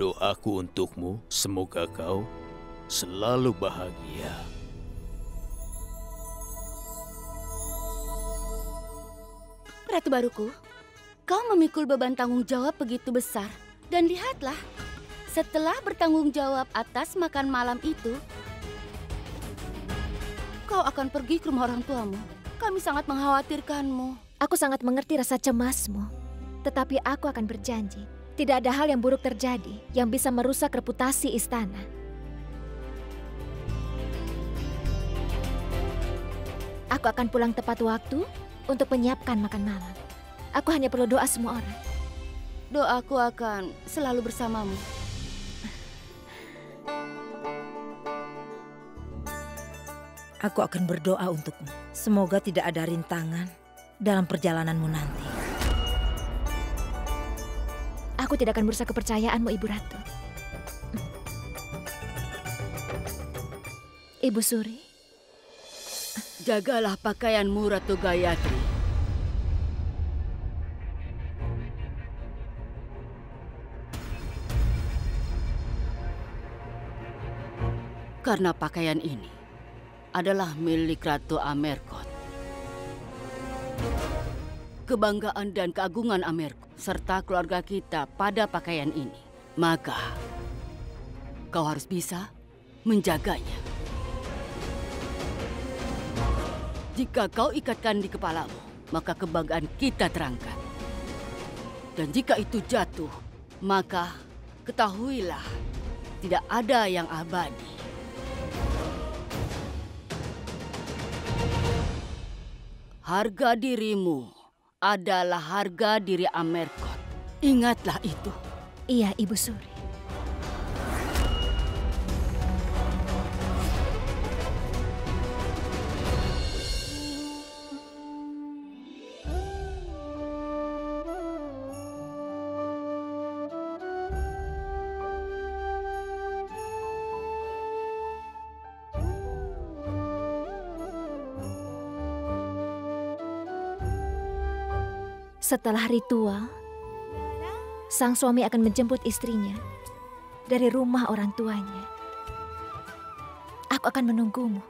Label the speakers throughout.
Speaker 1: doaku untukmu, semoga kau selalu bahagia.
Speaker 2: Ratu baruku, kau memikul beban tanggung jawab begitu besar. Dan lihatlah, setelah bertanggung jawab atas makan malam itu, kau akan pergi ke rumah orang tuamu. Kami sangat mengkhawatirkanmu.
Speaker 3: Aku sangat mengerti rasa cemasmu. Tetapi aku akan berjanji, tidak ada hal yang buruk terjadi yang bisa merusak reputasi istana. Aku akan pulang tepat waktu untuk menyiapkan makan malam. Aku hanya perlu doa semua orang.
Speaker 2: Doaku akan selalu bersamamu.
Speaker 4: Aku akan berdoa untukmu. Semoga tidak ada rintangan dalam perjalananmu nanti.
Speaker 3: Aku tidak akan merusak kepercayaanmu, Ibu Ratu. Ibu Suri.
Speaker 2: Jagalah pakaianmu, Ratu Gayatri. Karena pakaian ini adalah milik Ratu Amerkot. Kebanggaan dan keagungan Amerkot serta keluarga kita pada pakaian ini. Maka kau harus bisa menjaganya. Jika kau ikatkan di kepalamu, maka kebanggaan kita terangkat. Dan jika itu jatuh, maka ketahuilah tidak ada yang abadi. Harga dirimu adalah harga diri Amerkot. Ingatlah itu.
Speaker 3: Iya, Ibu Suri. Setelah ritual, sang suami akan menjemput istrinya dari rumah orang tuanya. Aku akan menunggumu.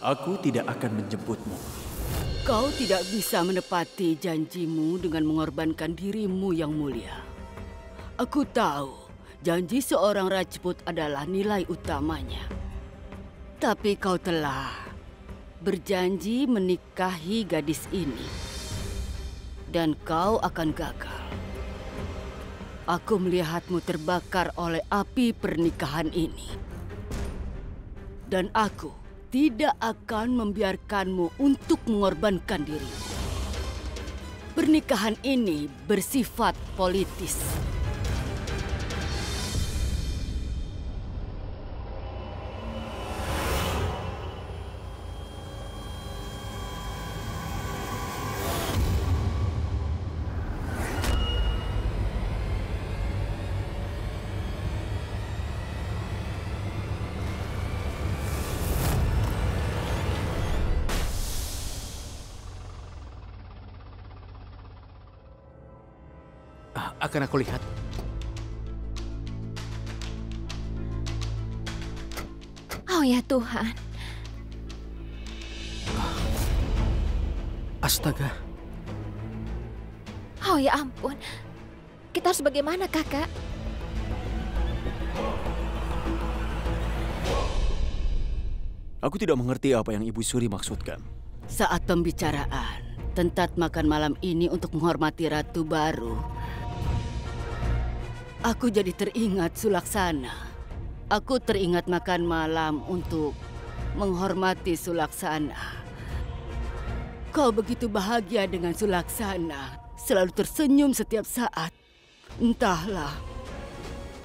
Speaker 1: Aku tidak akan menjemputmu.
Speaker 2: Kau tidak bisa menepati janjimu dengan mengorbankan dirimu yang mulia. Aku tahu janji seorang Rajput adalah nilai utamanya. Tapi kau telah berjanji menikahi gadis ini. Dan kau akan gagal. Aku melihatmu terbakar oleh api pernikahan ini. Dan aku tidak akan membiarkanmu untuk mengorbankan dirimu. Pernikahan ini bersifat politis.
Speaker 1: Akan aku lihat.
Speaker 3: Oh ya Tuhan,
Speaker 1: Astaga.
Speaker 3: Oh ya ampun. Kita harus bagaimana, Kakak?
Speaker 1: Aku tidak mengerti apa yang Ibu Suri maksudkan.
Speaker 2: Saat pembicaraan tentang makan malam ini untuk menghormati Ratu baru, aku jadi teringat Sulaksana. Aku teringat makan malam untuk menghormati Sulaksana. Kau begitu bahagia dengan Sulaksana, selalu tersenyum setiap saat. Entahlah,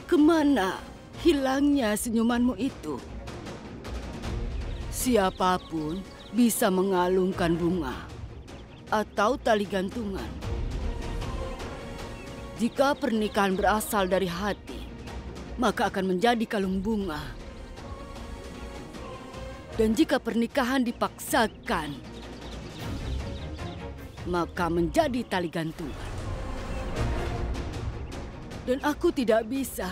Speaker 2: kemana hilangnya senyumanmu itu? Siapapun bisa mengalungkan bunga atau tali gantungan. Jika pernikahan berasal dari hati, maka akan menjadi kalung bunga. Dan jika pernikahan dipaksakan, maka menjadi tali gantungan. Dan aku tidak bisa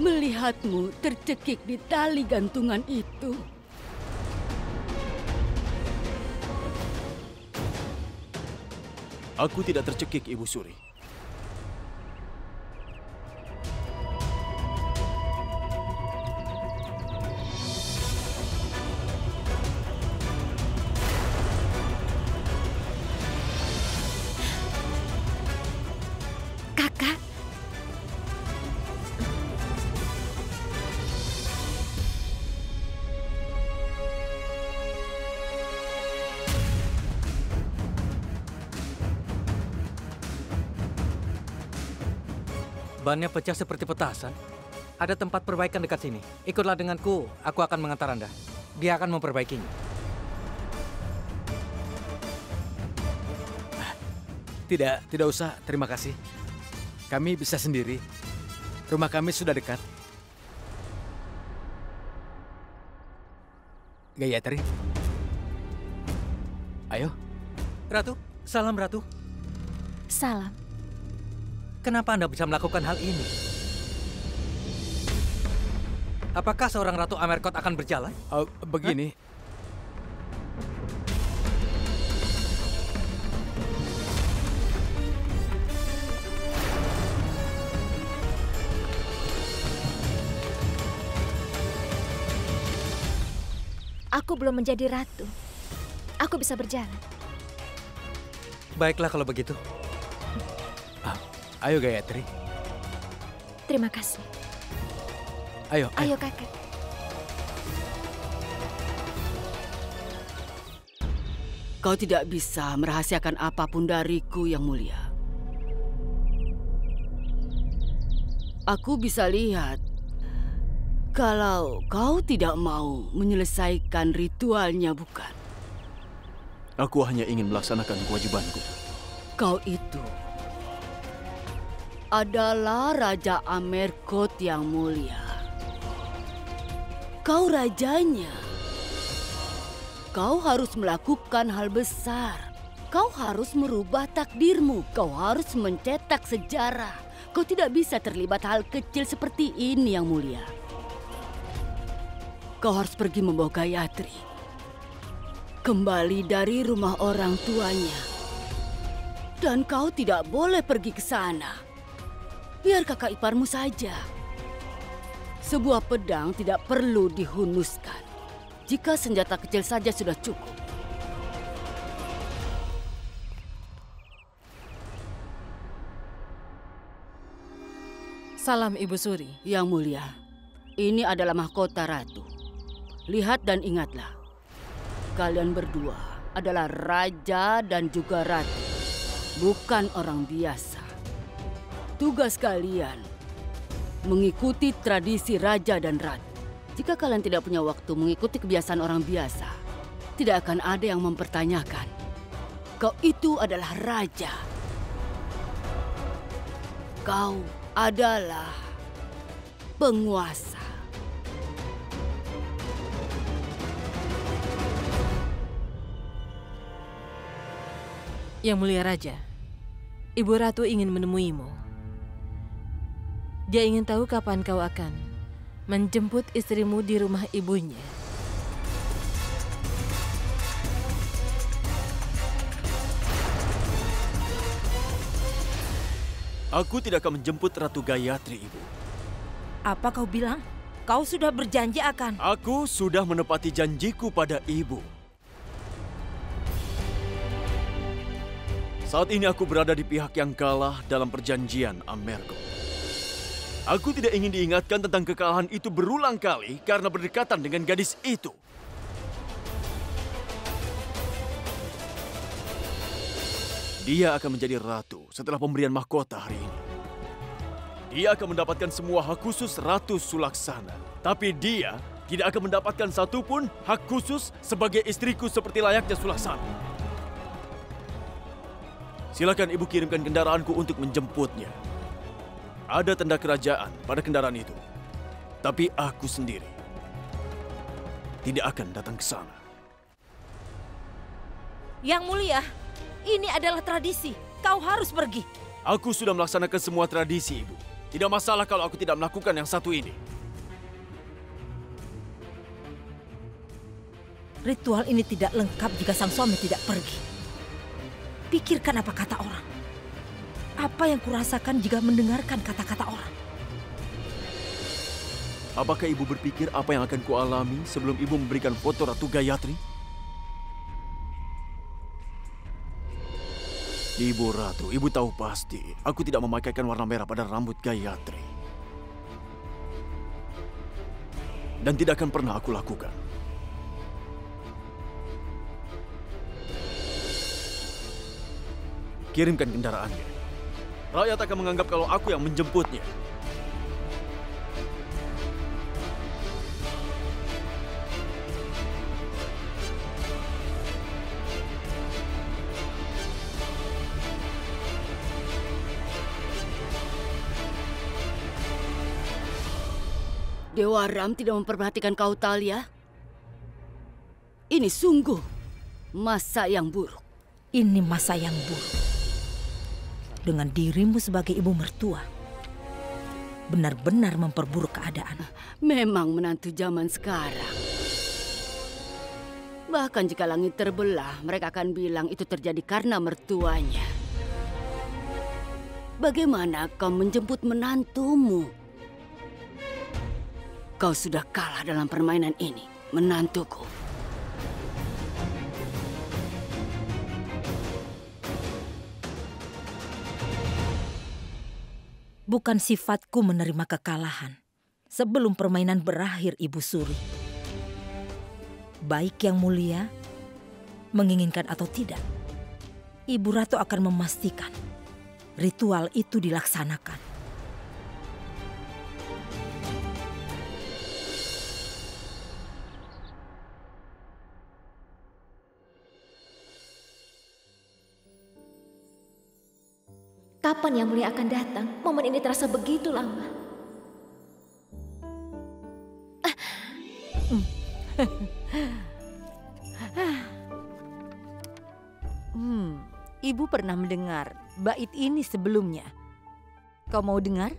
Speaker 2: melihatmu tercekik di tali gantungan itu.
Speaker 1: Aku tidak tercekik, Ibu Suri.
Speaker 3: Kakak.
Speaker 5: Bannya pecah seperti petasan. Ada tempat perbaikan dekat sini. Ikutlah denganku, aku akan mengantar Anda. Dia akan memperbaikinya.
Speaker 1: Tidak usah, terima kasih. Kami bisa sendiri. Rumah kami sudah dekat. Gayatri. Ayo.
Speaker 5: Ratu, salam Ratu.
Speaker 3: Salam.
Speaker 5: Kenapa Anda bisa melakukan hal ini? Apakah seorang Ratu Amerkot akan berjalan?
Speaker 1: Begini.
Speaker 3: Aku belum menjadi ratu. Aku bisa berjalan.
Speaker 5: Baiklah kalau begitu.
Speaker 1: Ayo Gayatri.
Speaker 3: Terima kasih.
Speaker 1: Ayo.
Speaker 3: Ayo kakak.
Speaker 2: Kau tidak bisa merahasiakan apapun dariku, Yang Mulia. Aku bisa lihat kalau kau tidak mau menyelesaikan ritualnya, bukan?
Speaker 1: Aku hanya ingin melaksanakan kewajibanku.
Speaker 2: Kau itu adalah Raja Amerkot yang mulia. Kau rajanya. Kau harus melakukan hal besar. Kau harus merubah takdirmu. Kau harus mencetak sejarah. Kau tidak bisa terlibat hal kecil seperti ini, Yang Mulia. Kau harus pergi membawa Gayatri kembali dari rumah orang tuanya. Dan kau tidak boleh pergi ke sana. Biar kakak iparmu saja. Sebuah pedang tidak perlu dihunuskan. Jika senjata kecil saja sudah cukup.
Speaker 6: Salam Ibu Suri.
Speaker 2: Yang Mulia, ini adalah mahkota ratu. Lihat dan ingatlah. Kalian berdua adalah raja dan juga ratu. Bukan orang biasa. Tugas kalian mengikuti tradisi raja dan ratu. Jika kalian tidak punya waktu mengikuti kebiasaan orang biasa, tidak akan ada yang mempertanyakan. Kau itu adalah raja. Kau adalah penguasa.
Speaker 6: Yang Mulia Raja, Ibu Ratu ingin menemuimu. Dia ingin tahu kapan kau akan menjemput istrimu di rumah ibunya.
Speaker 7: Aku tidak akan menjemput Ratu Gayatri, Ibu.
Speaker 4: Apa kau bilang? Kau sudah berjanji akan...
Speaker 7: Aku sudah menepati janjiku pada Ibu. Saat ini aku berada di pihak yang kalah dalam perjanjian Amergo. Aku tidak ingin diingatkan tentang kekalahan itu berulang kali karena berdekatan dengan gadis itu. Dia akan menjadi ratu setelah pemberian mahkota hari ini. Dia akan mendapatkan semua hak khusus Ratu Sulaksana. Tapi dia tidak akan mendapatkan satupun hak khusus sebagai istriku seperti layaknya Sulaksana. Silakan Ibu kirimkan kendaraanku untuk menjemputnya. Ada tanda kerajaan pada kendaraan itu. Tapi aku sendiri tidak akan datang ke sana.
Speaker 4: Yang mulia, ini adalah tradisi. Kau harus pergi.
Speaker 7: Aku sudah melaksanakan semua tradisi, Ibu. Tidak masalah kalau aku tidak melakukan yang satu ini.
Speaker 4: Ritual ini tidak lengkap jika sang suami tidak pergi. Pikirkan apa kata orang. Apa yang kurasakan jika mendengarkan kata-kata orang.
Speaker 7: Apakah Ibu berpikir apa yang akan kualami sebelum Ibu memberikan foto Ratu Gayatri? Ibu Ratu, Ibu tahu pasti aku tidak memakaikan warna merah pada rambut Gayatri. Dan tidak akan pernah aku lakukan. Kirimkan kendaraannya. Rakyat akan menganggap kalau aku yang menjemputnya.
Speaker 2: Dewa Ram tidak memperhatikan kau, Talia. Ini sungguh masa yang buruk.
Speaker 4: Ini masa yang buruk. Dengan dirimu sebagai ibu mertua, benar-benar memperburuk keadaan.
Speaker 2: Memang menantu zaman sekarang. Bahkan jika langit terbelah, mereka akan bilang itu terjadi karena mertuanya. Bagaimana kau menjemput menantumu? Kau sudah kalah dalam permainan ini, menantuku.
Speaker 4: Bukan sifatku menerima kekalahan sebelum permainan berakhir, Ibu Suri. Baik yang mulia, menginginkan atau tidak, Ibu Ratu akan memastikan ritual itu dilaksanakan.
Speaker 3: Kapan Yang Mulia akan datang? Momen ini terasa begitu lama.
Speaker 8: Ibu pernah mendengar bait ini sebelumnya. Kau mau dengar?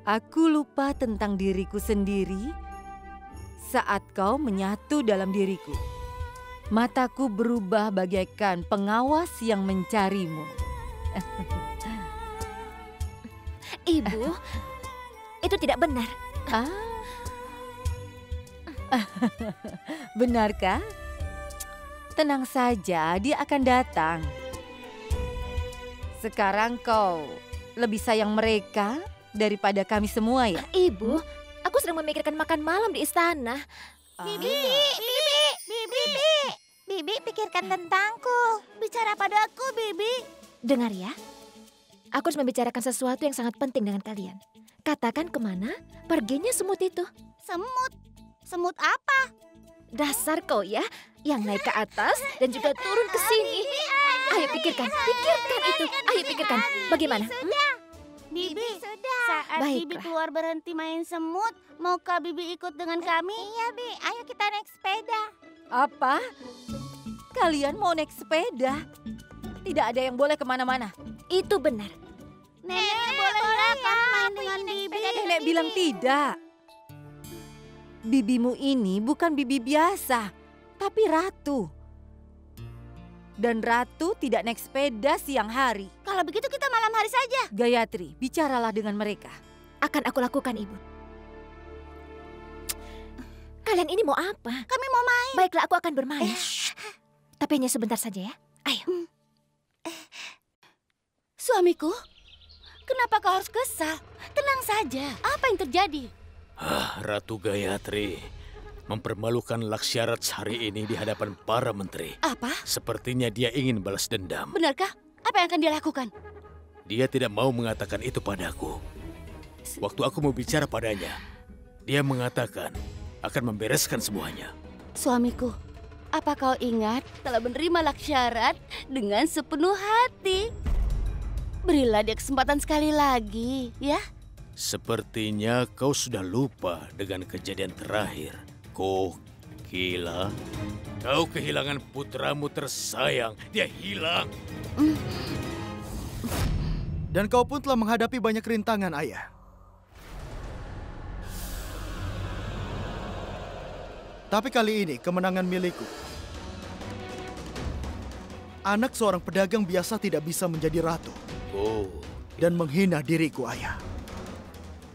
Speaker 8: Aku lupa tentang diriku sendiri saat kau menyatu dalam diriku. Mataku berubah bagaikan pengawas yang mencarimu.
Speaker 3: Ibu, itu tidak benar.
Speaker 8: Benarkah? Tenang saja, dia akan datang. Sekarang kau lebih sayang mereka daripada kami semua ya?
Speaker 3: Ibu, aku sedang memikirkan makan malam di istana.
Speaker 9: Bibi, pikirkan tentangku. Bicara padaku, Bibi.
Speaker 3: Dengar ya, aku harus membicarakan sesuatu yang sangat penting dengan kalian. Katakan kemana perginya semut itu.
Speaker 9: Semut? Semut apa?
Speaker 3: Dasar kau ya, yang naik ke atas dan juga turun ke sini. Ayo pikirkan itu. Ayo pikirkan, bagaimana?
Speaker 9: Bibi, saat
Speaker 3: Baiklah.
Speaker 9: Bibi keluar berhenti main semut, maukah Bibi ikut dengan kami? Iya, Bi. Ayo kita naik sepeda.
Speaker 8: Apa? Kalian mau naik sepeda? Tidak ada yang boleh kemana-mana.
Speaker 3: Itu benar.
Speaker 9: Nenek, boleh kami main dengan Bibi?
Speaker 8: Nenek bilang tidak. Bibimu ini bukan bibi biasa, tapi ratu.
Speaker 4: Dan Ratu tidak naik sepeda siang hari.
Speaker 9: Kalau begitu kita malam hari saja.
Speaker 4: Gayatri, bicaralah dengan mereka.
Speaker 3: Akan aku lakukan, Ibu. Kalian ini mau apa?
Speaker 9: Kami mau main.
Speaker 3: Baiklah, aku akan bermain. Tapi hanya sebentar saja ya. Ayo.
Speaker 2: Suamiku, kenapa kau harus kesal? Tenang saja. Apa yang terjadi?
Speaker 1: Ratu Gayatri mempermalukan Laksyarat hari ini di hadapan para menteri.
Speaker 2: Apa?
Speaker 1: Sepertinya dia ingin balas dendam.
Speaker 2: Benarkah? Apa yang akan dia lakukan?
Speaker 1: Dia tidak mau mengatakan itu padaku. Waktu aku mau bicara padanya, dia mengatakan akan membereskan semuanya.
Speaker 2: Suamiku, apa kau ingat telah menerima Laksyarat dengan sepenuh hati? Berilah dia kesempatan sekali lagi, ya?
Speaker 1: Sepertinya kau sudah lupa dengan kejadian terakhir. Kokila, kau kehilangan putramu tersayang. Dia hilang.
Speaker 10: Dan kau pun telah menghadapi banyak rintangan, Ayah. Tapi kali ini kemenangan milikku. Anak seorang pedagang biasa tidak bisa menjadi ratu.
Speaker 1: Oh.
Speaker 10: Dan menghina diriku, Ayah.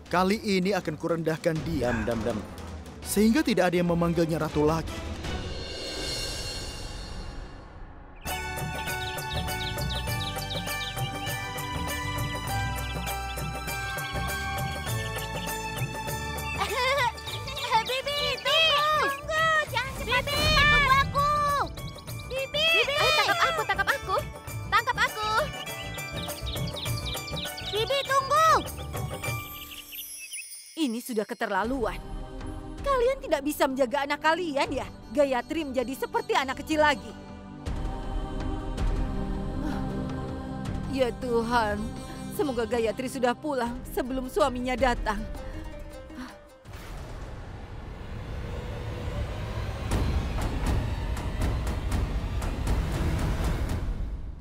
Speaker 10: Kali ini akan kurendahkan dia.
Speaker 1: Dam.
Speaker 10: Sehingga tidak ada yang memanggilnya ratu lagi.
Speaker 9: Bibi, tunggu. Jangan cepat. Tunggu aku. Bibi.
Speaker 3: Ayo tangkap aku. Tangkap aku.
Speaker 9: Bibi, tunggu.
Speaker 4: Ini sudah keterlaluan. Kalian tidak bisa menjaga anak kalian ya? Gayatri menjadi seperti anak kecil lagi. Ya Tuhan, semoga Gayatri sudah pulang sebelum suaminya datang.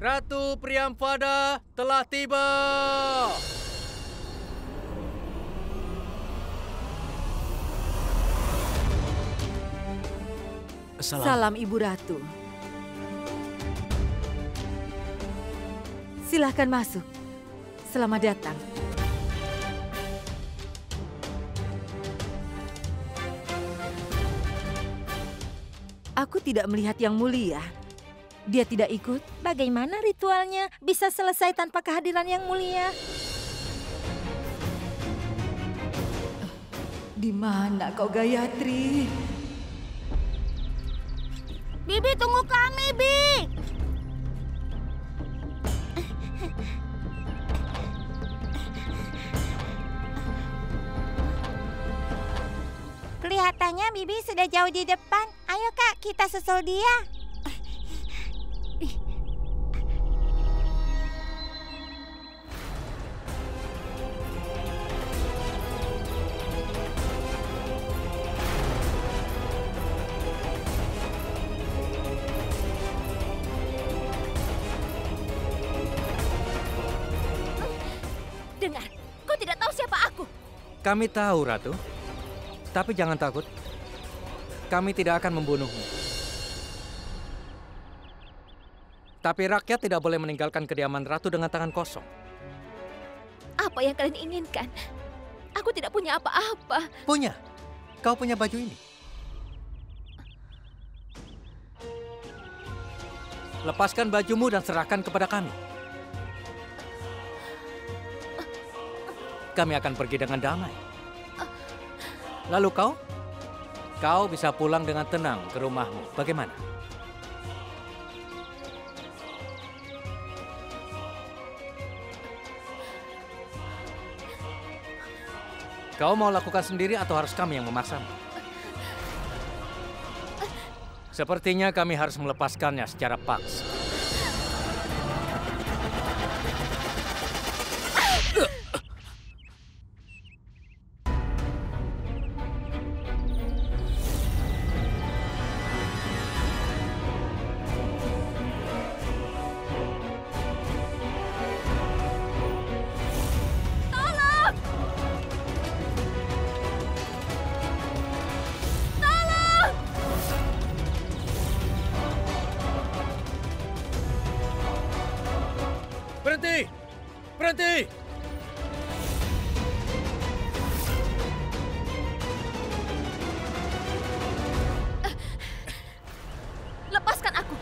Speaker 5: Ratu Priampada telah tiba.
Speaker 4: Salam Ibu Ratu. Silahkan masuk. Selamat datang. Aku tidak melihat Yang Mulia. Dia tidak ikut.
Speaker 8: Bagaimana ritualnya bisa selesai tanpa kehadiran Yang Mulia?
Speaker 4: Di mana kau, Gayatri?
Speaker 9: Bibi, tunggu kami, Bi.
Speaker 8: Kelihatannya Bibi sudah jauh di depan. Ayo Kak, kita susul dia.
Speaker 3: Dengar, kau tidak tahu siapa aku.
Speaker 5: Kami tahu, Ratu. Tapi jangan takut. Kami tidak akan membunuhmu. Tapi rakyat tidak boleh meninggalkan kediaman Ratu dengan tangan kosong.
Speaker 3: Apa yang kalian inginkan? Aku tidak punya apa-apa.
Speaker 5: Punya. Kau punya baju ini. Lepaskan bajumu dan serahkan kepada kami. Kami akan pergi dengan damai. Lalu kau bisa pulang dengan tenang ke rumahmu. Bagaimana? Kau mau lakukan sendiri atau harus kami yang memaksamu? Sepertinya kami harus melepaskannya secara paksa. Berhenti!
Speaker 3: Lepaskan aku.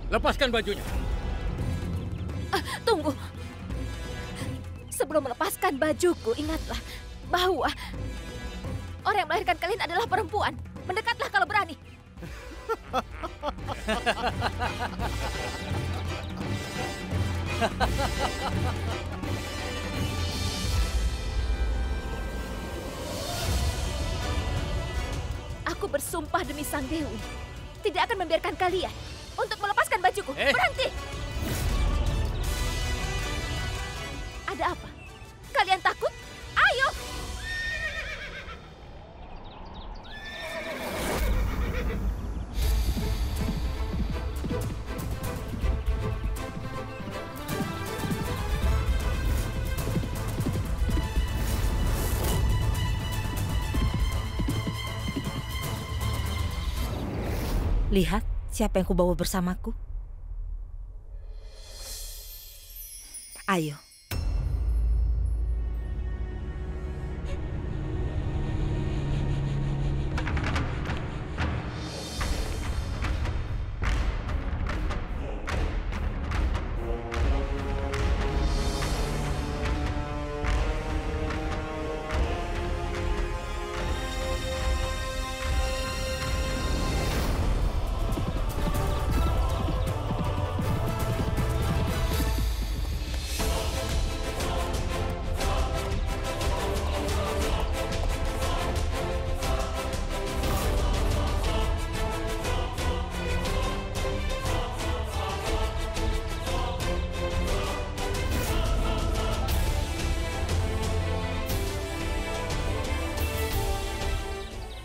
Speaker 5: Lepaskan bajunya.
Speaker 3: Tunggu. Sebelum melepaskan bajuku, ingatlah bahwa orang yang melahirkan kalian adalah perempuan. Mendekatlah kalau berani. Aku bersumpah demi Sang Dewi, tidak akan membiarkan kalian untuk melepaskan bajuku. Berhenti! Ada apa? Kalian takut? Ayo!
Speaker 4: Lihat siapa yang kubawa bersamaku. Ayo.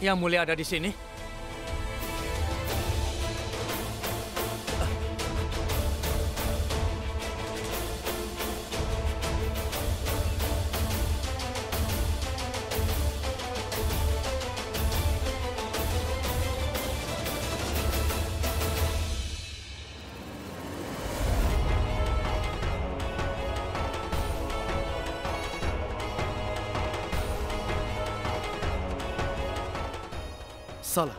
Speaker 5: Yang Mulia ada di sini?
Speaker 10: Salah.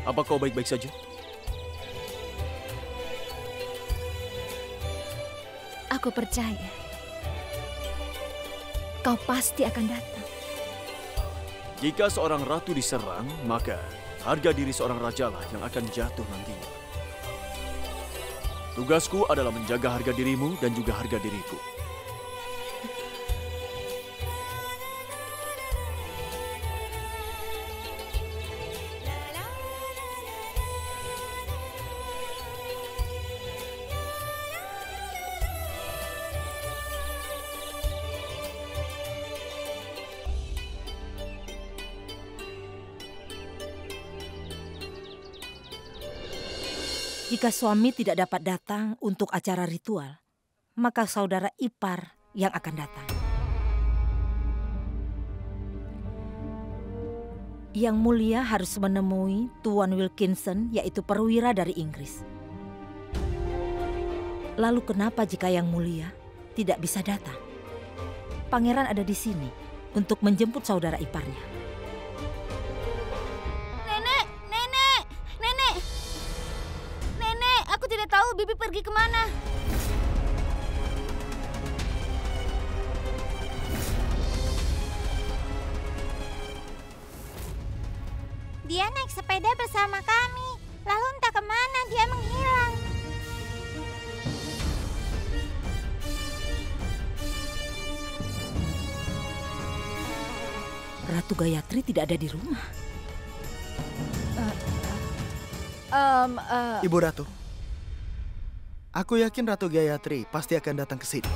Speaker 7: Apa kau baik-baik saja?
Speaker 3: Aku percaya kau pasti akan datang.
Speaker 7: Jika seorang ratu diserang, maka harga diri seorang rajalah yang akan jatuh nantinya. Tugasku adalah menjaga harga dirimu dan juga harga diriku.
Speaker 4: Jika suami tidak dapat datang untuk acara ritual, maka saudara ipar yang akan datang. Yang Mulia harus menemui Tuan Wilkinson, yaitu perwira dari Inggris. Lalu kenapa jika Yang Mulia tidak bisa datang? Pangeran ada di sini untuk menjemput saudara iparnya.
Speaker 9: Aku tidak tahu Bibi pergi kemana. Dia naik sepeda bersama kami. Lalu entah kemana dia menghilang.
Speaker 4: Ratu Gayatri tidak ada di rumah.
Speaker 10: Ibu Ratu, aku yakin Ratu Gayatri pasti akan datang ke sini.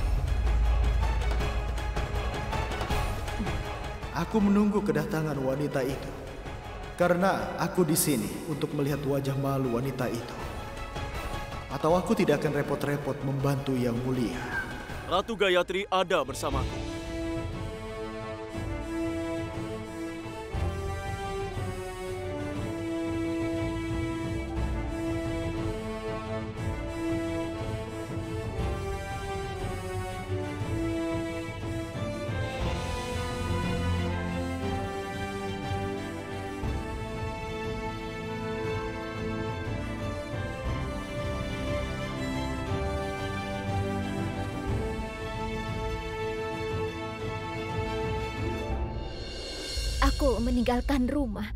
Speaker 10: Aku menunggu kedatangan wanita itu. Karena aku di sini untuk melihat wajah malu wanita itu. Atau aku tidak akan repot-repot membantu Yang Mulia.
Speaker 7: Ratu Gayatri ada bersamaku.
Speaker 3: Aku meninggalkan rumah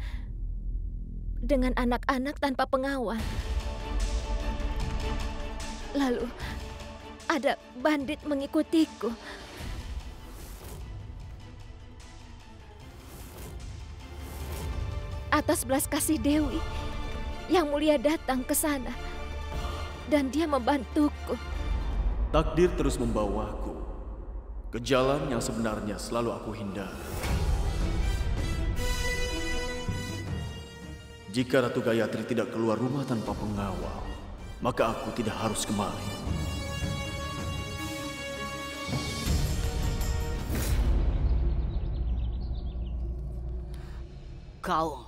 Speaker 3: dengan anak-anak tanpa pengawal. Lalu ada bandit mengikutiku. Atas belas kasih Dewi, Yang Mulia datang ke sana dan dia membantuku.
Speaker 7: Takdir terus membawaku ke jalan yang sebenarnya selalu aku hindari. Jika Ratu Gayatri tidak keluar rumah tanpa pengawal, maka aku tidak harus kemari.
Speaker 2: Kau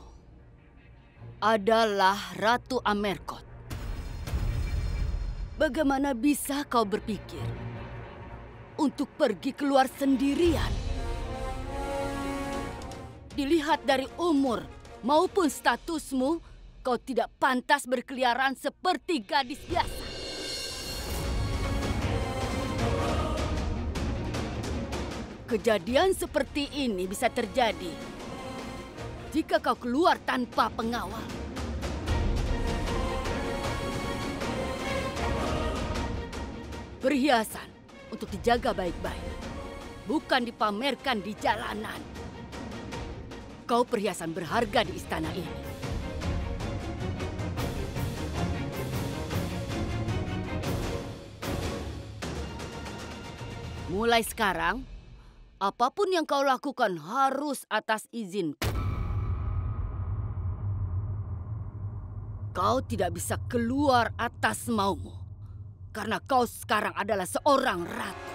Speaker 2: adalah Ratu Amerkot. Bagaimana bisa kau berpikir untuk pergi keluar sendirian? Dilihat dari umur maupun statusmu, kau tidak pantas berkeliaran seperti gadis biasa. Kejadian seperti ini bisa terjadi jika kau keluar tanpa pengawal. Perhiasan untuk dijaga baik-baik, bukan dipamerkan di jalanan. Kau perhiasan berharga di istana ini. Mulai sekarang, apapun yang kau lakukan harus atas izin. Kau tidak bisa keluar atas maumu, karena kau sekarang adalah seorang ratu.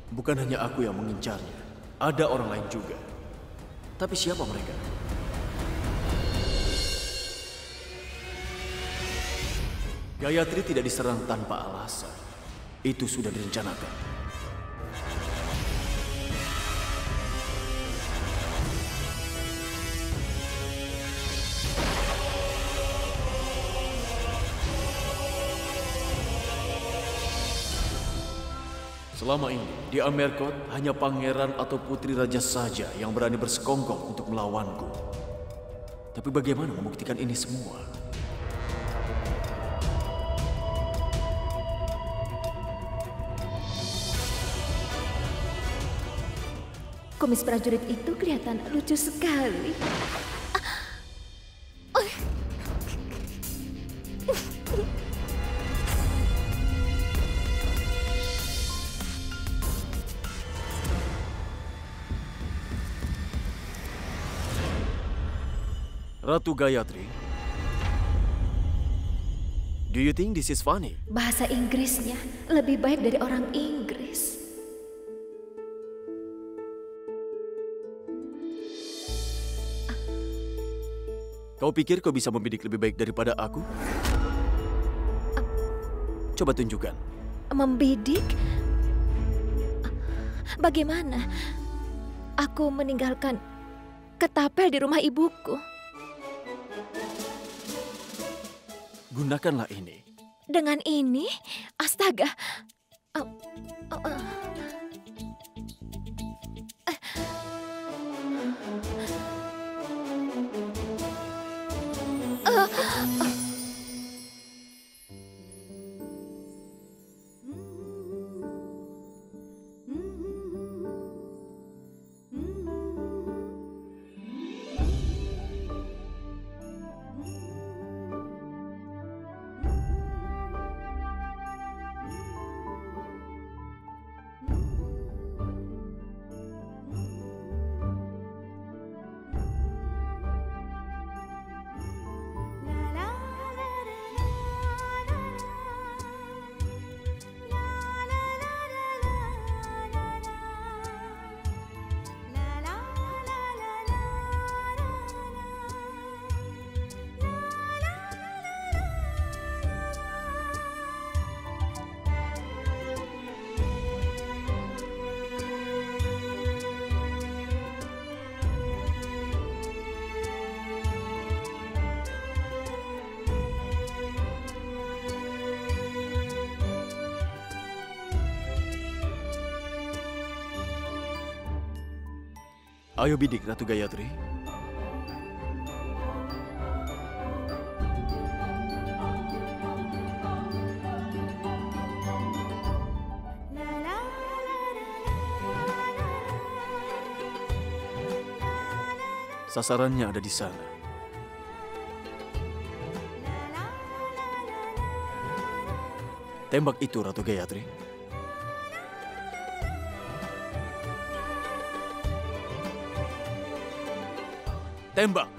Speaker 7: Bukan hanya aku yang mengincarnya, ada orang lain juga. Tapi siapa mereka? Gayatri tidak diserang tanpa alasan. Itu sudah direncanakan. Selama ini, di Amerkot hanya pangeran atau putri raja saja yang berani bersekongkol untuk melawanku. Tapi bagaimana membuktikan ini semua?
Speaker 3: Kumis prajurit itu kelihatan lucu sekali.
Speaker 7: Ratu Gayatri, do you think this is funny?
Speaker 3: Bahasa Inggrisnya lebih baik dari orang Inggris.
Speaker 7: Kau pikir kau bisa membidik lebih baik daripada aku? Coba tunjukkan.
Speaker 3: Membidik? Bagaimana? Aku meninggalkan ketapel di rumah ibuku.
Speaker 7: Gunakanlah ini.
Speaker 3: Dengan ini? Astaga.
Speaker 7: Ayo bidik, Ratu Gayatri. Sasarannya ada di sana. Tembak itu, Ratu Gayatri. Tembak!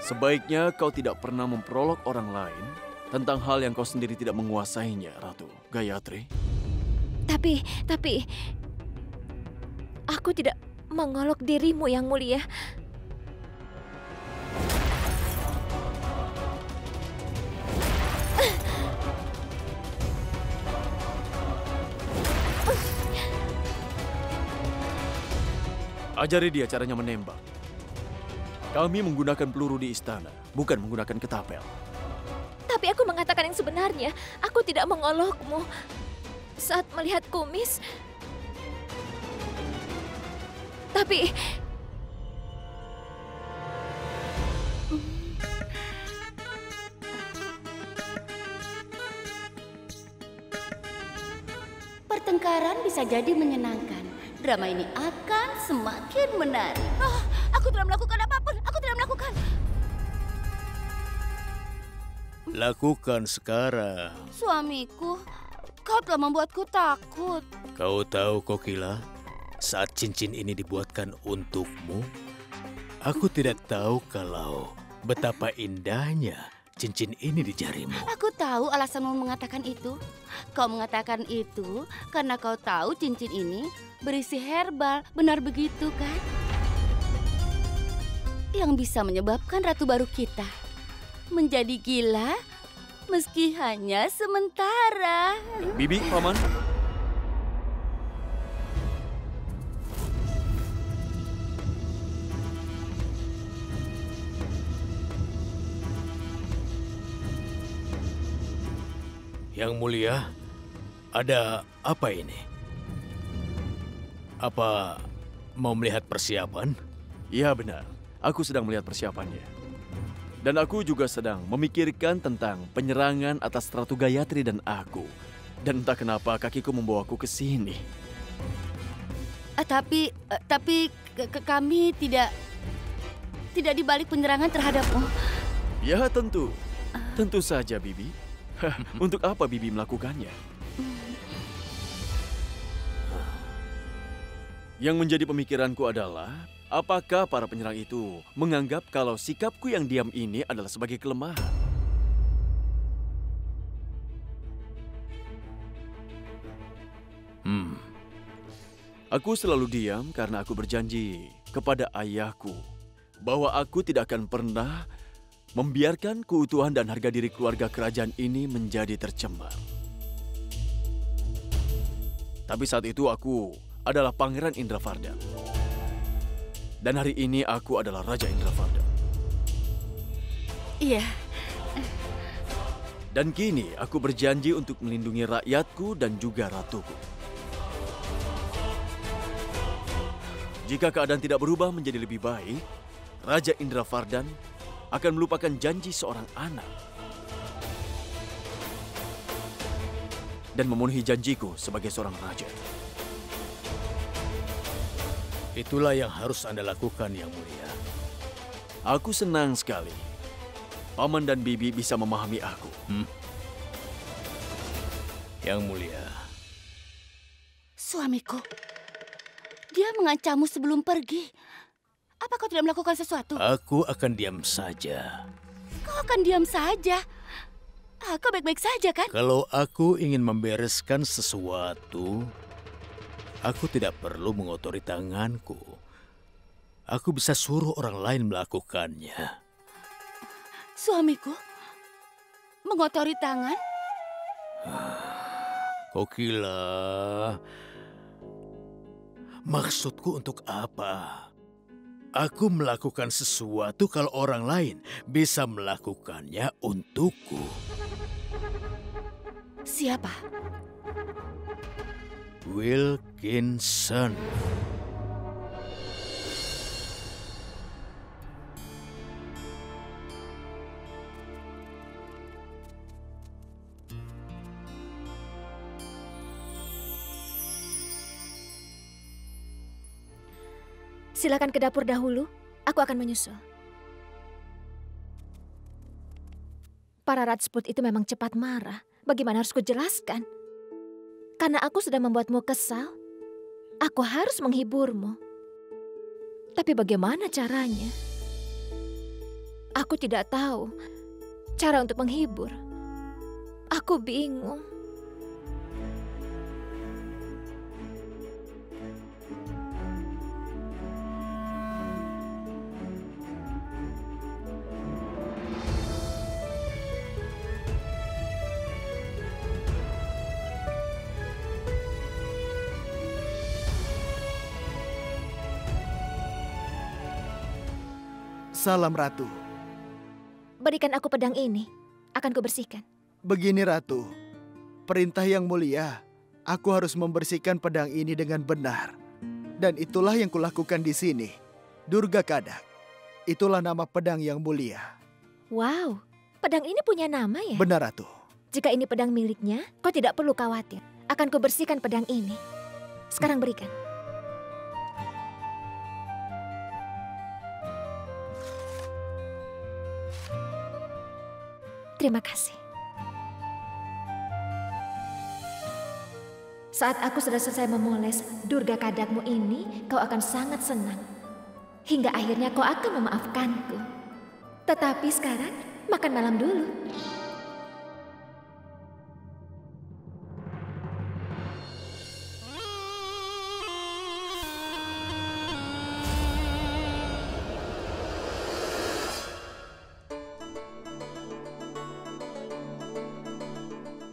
Speaker 7: Sebaiknya kau tidak pernah memperolok orang lain tentang hal yang kau sendiri tidak menguasainya, Ratu Gayatri.
Speaker 3: Tapi, aku tidak mengolok dirimu, Yang Mulia.
Speaker 7: Ajari dia caranya menembak. Kami menggunakan peluru di istana, bukan menggunakan ketapel.
Speaker 3: Tapi aku mengatakan yang sebenarnya. Aku tidak mengolokmu. Saat melihat kumis. Tapi...
Speaker 2: Pertengkaran bisa jadi menyenangkan. Drama ini akan semakin menarik.
Speaker 8: Aku tidak melakukan apapun. Aku tidak melakukan.
Speaker 1: Lakukan sekarang.
Speaker 8: Suamiku, kau telah membuatku takut.
Speaker 1: Kau tahu, Kokila, saat cincin ini dibuatkan untukmu, aku tidak tahu kalau betapa indahnya cincin ini di jarimu.
Speaker 2: Aku tahu alasanmu mengatakan itu. Kau mengatakan itu karena kau tahu cincin ini berisi herbal. Benar begitu kan? Yang bisa menyebabkan ratu baru kita menjadi gila meski hanya sementara.
Speaker 7: Bibi, Paman.
Speaker 1: Yang Mulia, ada apa ini? Apa mau melihat persiapan?
Speaker 7: Iya benar, aku sedang melihat persiapannya. Dan aku juga sedang memikirkan tentang penyerangan atas Ratu Gayatri dan aku. Dan entah kenapa kakiku membawaku ke sini.
Speaker 2: Tapi kami tidak dibalik penyerangan terhadapmu.
Speaker 7: Ya tentu. Tentu saja, Bibi. Untuk apa Bibi melakukannya? Yang menjadi pemikiranku adalah, apakah para penyerang itu menganggap kalau sikapku yang diam ini adalah sebagai kelemahan? Aku selalu diam karena aku berjanji kepada ayahku bahwa aku tidak akan pernah membiarkan keutuhan dan harga diri keluarga kerajaan ini menjadi tercemar. Tapi saat itu aku adalah Pangeran Indravardan. Dan hari ini aku adalah Raja Indravardan.
Speaker 2: Iya.
Speaker 7: Dan kini aku berjanji untuk melindungi rakyatku dan juga ratuku. Jika keadaan tidak berubah menjadi lebih baik, Raja Indravardan akan melupakan janji seorang anak dan memenuhi janjiku sebagai seorang raja.
Speaker 1: Itulah yang harus Anda lakukan, Yang Mulia.
Speaker 7: Aku senang sekali. Paman dan Bibi bisa memahami aku.
Speaker 1: Yang Mulia.
Speaker 2: Suamiku, dia mengancammu sebelum pergi. Apa kau tidak melakukan sesuatu?
Speaker 1: Aku akan diam saja.
Speaker 2: Kau akan diam saja? Kau baik-baik saja kan?
Speaker 1: Kalau aku ingin membereskan sesuatu, aku tidak perlu mengotori tanganku. Aku bisa suruh orang lain melakukannya.
Speaker 2: Suamiku, mengotori tangan?
Speaker 1: Kokila, maksudku untuk apa? Aku melakukan sesuatu kalau orang lain bisa melakukannya untukku.
Speaker 2: Siapa?
Speaker 1: Wilkinson.
Speaker 3: Silakan ke dapur dahulu, aku akan menyusul. Para Rajput itu memang cepat marah. Bagaimana harus kujelaskan? Karena aku sudah membuatmu kesal, aku harus menghiburmu. Tapi bagaimana caranya? Aku tidak tahu cara untuk menghibur. Aku bingung.
Speaker 10: Salam Ratu.
Speaker 3: Berikan aku pedang ini, akan kubersihkan.
Speaker 10: Begini Ratu, perintah yang mulia, aku harus membersihkan pedang ini dengan benar. Dan itulah yang kulakukan di sini. Durga Kadak, itulah nama pedang yang mulia.
Speaker 3: Wow, pedang ini punya nama ya?
Speaker 10: Benar Ratu.
Speaker 3: Jika ini pedang miliknya, kau tidak perlu khawatir. Akan kubersihkan pedang ini. Sekarang berikan. Terima kasih. Saat aku sudah selesai memoles Durga Kadakmu ini, kau akan sangat senang. Hingga akhirnya kau akan memaafkanku. Tetapi sekarang, makan malam dulu.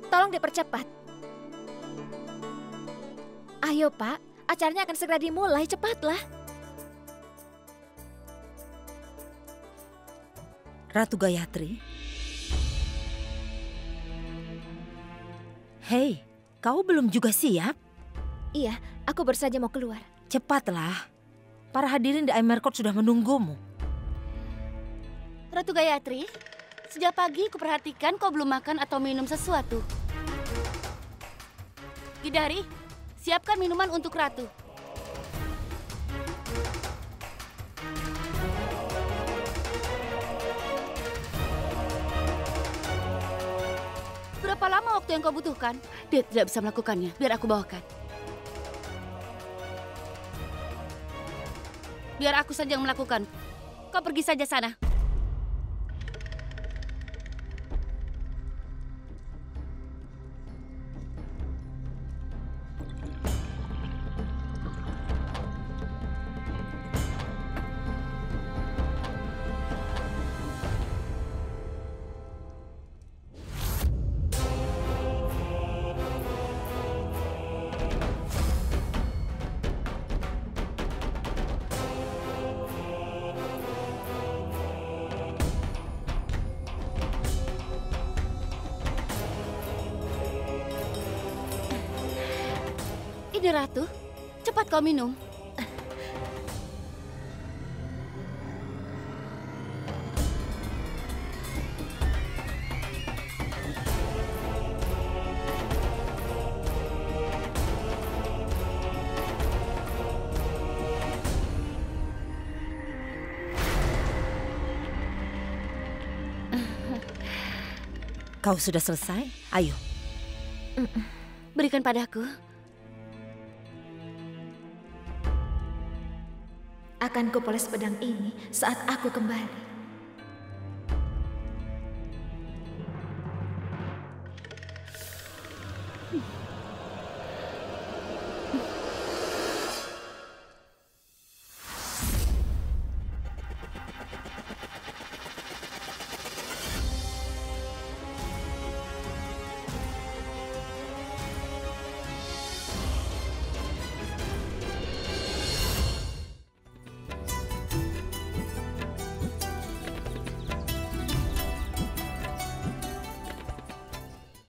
Speaker 3: Tolong dipercepat. Ayo Pak, acaranya akan segera dimulai, cepatlah.
Speaker 4: Ratu Gayatri. Hei, kau belum juga siap?
Speaker 3: Iya, aku baru saja mau keluar.
Speaker 4: Cepatlah, para hadirin di Aimar Court sudah menunggumu.
Speaker 2: Ratu Gayatri, sejak pagi kuperhatikan kau belum makan atau minum sesuatu. Gidari, Siapkan minuman untuk ratu. Berapa lama waktu yang kau butuhkan? Dia tidak bisa melakukannya. Biar aku bawakan. Biar aku saja yang melakukan. Kau pergi saja sana. Ini Ratu, cepat kau minum.
Speaker 4: Kau sudah selesai? Ayo.
Speaker 2: Berikan padaku.
Speaker 3: Akan kupoles pedang ini saat aku kembali.